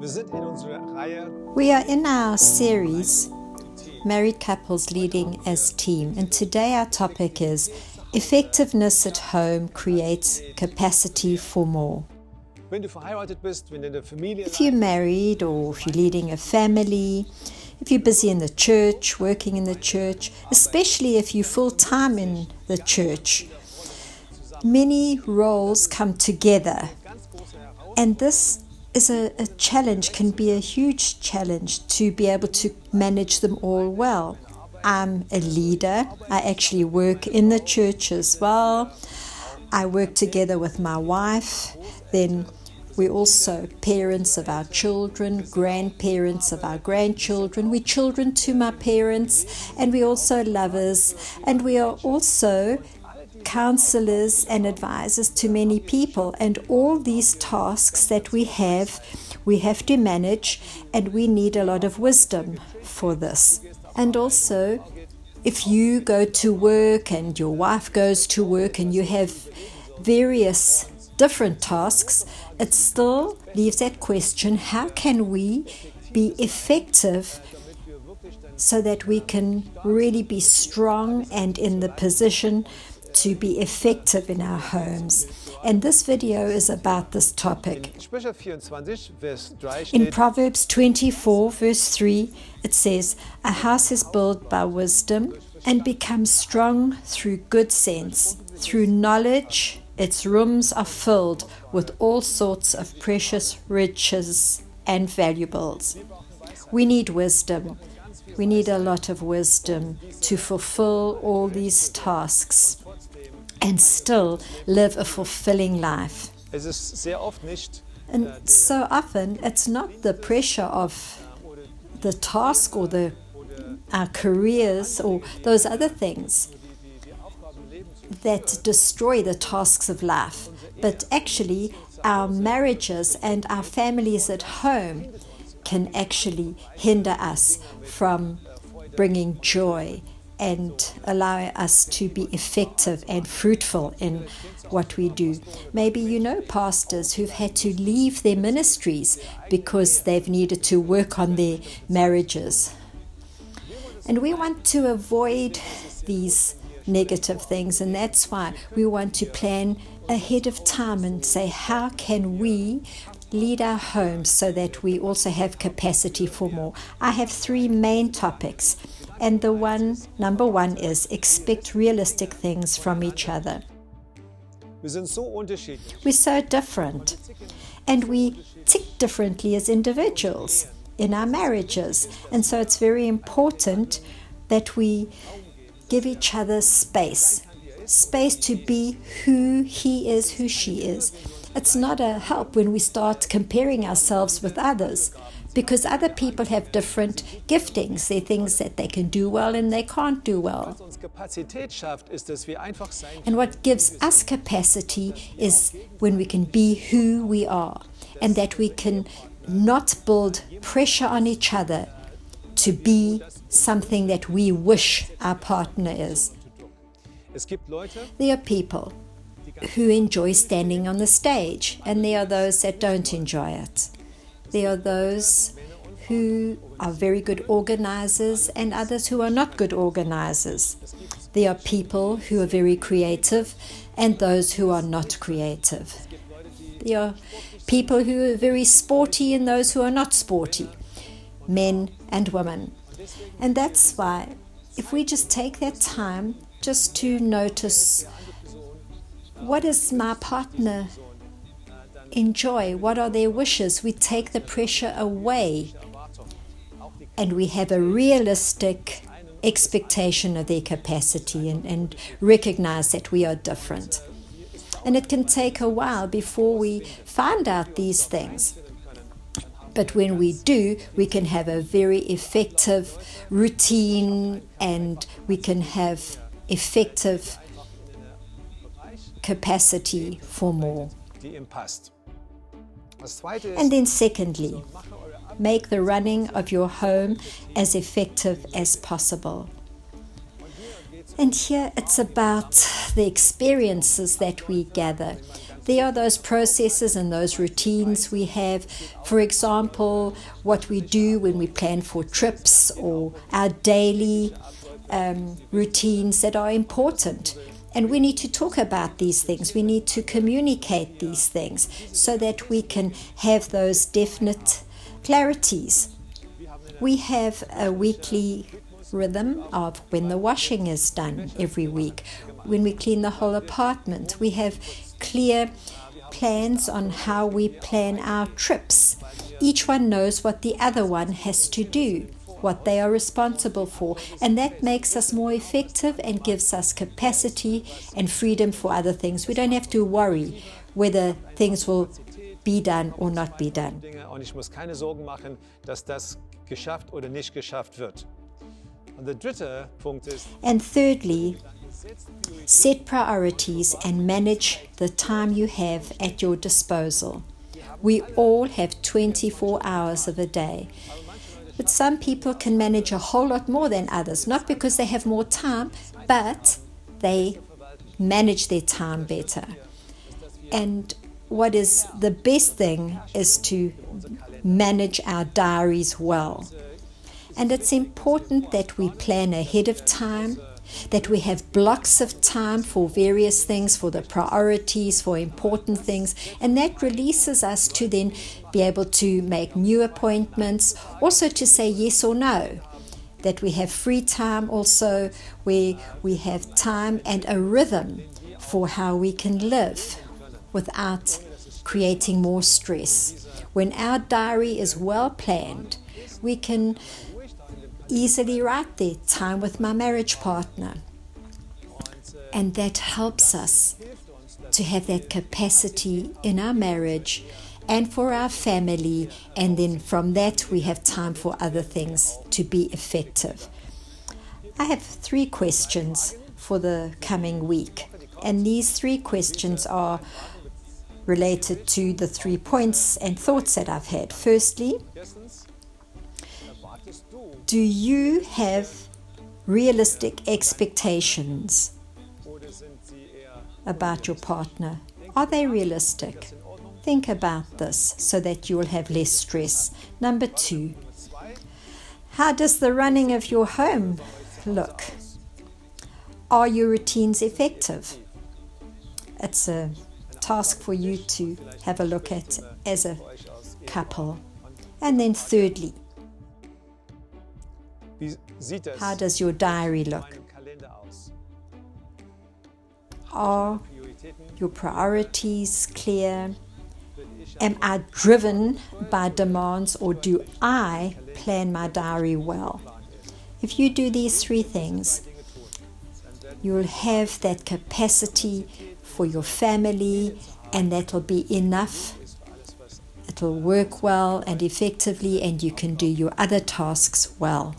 Wir sind in unserer Reihe We are in our series, Married Couples Leading as Team, and today our topic is Effectiveness at Home Creates Capacity for More. Wenn du verheiratet bist, wenn du eine Familie If you're married or if you're leading a family, if you're busy in the church, working in the church, especially if you're full-time in the church, many roles come together, and this is a challenge, can be a huge challenge to be able to manage them all well. I'm a leader. I actually work in the church as well. I work together with my wife. Then we're also parents of our children, grandparents of our grandchildren. We're children to my parents, and we're also lovers, and we are also counselors and advisors to many people. And all these tasks that we have to manage, and we need a lot of wisdom for this. And also, if you go to work and your wife goes to work and you have various different tasks, it still leaves that question, how can we be effective so that we can really be strong and in the position to be effective in our homes? And this video is about this topic. Sprüche 24, Vers 3 In steht, Proverbs 24, verse 3, it says, "A house is built by wisdom and becomes strong through good sense. Through knowledge, its rooms are filled with all sorts of precious riches and valuables." We need wisdom. We need a lot of wisdom to fulfill all these tasks and still live a fulfilling life. es ist sehr oft nicht And so often it's not the pressure of the task or our careers or those other things that destroy the tasks of life, but actually our marriages and our families at home can actually hinder us from bringing joy and allowing us to be effective and fruitful in what we do. Maybe you know pastors who've had to leave their ministries because they've needed to work on their marriages. And we want to avoid these negative things, and that's why we want to plan ahead of time and say, how can we lead our homes so that we also have capacity for more? I have three main topics, and number one is expect realistic things from each other. Wir sind so unterschiedlich. We're so different, and we tick differently as individuals in our marriages, and so it's very important that we give each other space to be who he is, who she is. It's not a help when we start comparing ourselves with others, because other people have different giftings. There are things that they can do well and they can't do well. Was uns Kapazität schafft, ist, dass wir einfach sein And what gives us capacity is when we can be who we are, and that we can not build pressure on each other to be something that we wish our partner is. Es gibt Leute, There are people who enjoy standing on the stage, and there are those that don't enjoy it. There are those who are very good organizers and others who are not good organizers. There are people who are very creative and those who are not creative. There are people who are very sporty and those who are not sporty, men and women. And that's why if we just take that time just to notice, what does my partner enjoy? What are their wishes? We take the pressure away, and we have a realistic expectation of their capacity and recognize that we are different. And it can take a while before we find out these things. But when we do, we can have a very effective routine, and we can have effective capacity for more. die ihm passt. Das zweite ist, And then secondly, make the running of your home as effective as possible. And here it's about the experiences that we gather, there are those processes and those routines we have. For example, what we do when we plan for trips or our daily routines that are important. And we need to talk about these things. We need to communicate these things so that we can have those definite clarities. We have a weekly rhythm of when the washing is done every week, when we clean the whole apartment. We have clear plans on how we plan our trips. Each one knows what the other one has to do, what they are responsible for, and that makes us more effective and gives us capacity and freedom for other things. We don't have to worry whether things will be done or not be done. Und ich muss keine Sorgen machen, dass das geschafft oder nicht geschafft wird. Und der dritte Punkt ist, And thirdly, set priorities and manage the time you have at your disposal. We all have 24 hours of a day. But some people can manage a whole lot more than others, not because they have more time, but they manage their time better. And what is the best thing is to manage our diaries well. And it's important that we plan ahead of time, that we have blocks of time for various things, for the priorities, for important things, and that releases us to then be able to make new appointments, also to say yes or no, that we have free time also, where we have time and a rhythm for how we can live without creating more stress. When our diary is well planned, we can easily write there, time with my marriage partner. And that helps us to have that capacity in our marriage and for our family, and then from that we have time for other things to be effective. I have 3 questions for the coming week, and these 3 questions are related to the 3 points and thoughts that I've had. Firstly, do you have realistic expectations about your partner? Are they realistic? Think about this so that you will have less stress. Number 2, how does the running of your home look? Are your routines effective? It's a task for you to have a look at as a couple. And then thirdly, how does your diary look? Are your priorities clear? Am I driven by demands, or do I plan my diary well? If you do these 3 things, you'll have that capacity for your family, and that will be enough. It will work well and effectively, and you can do your other tasks well.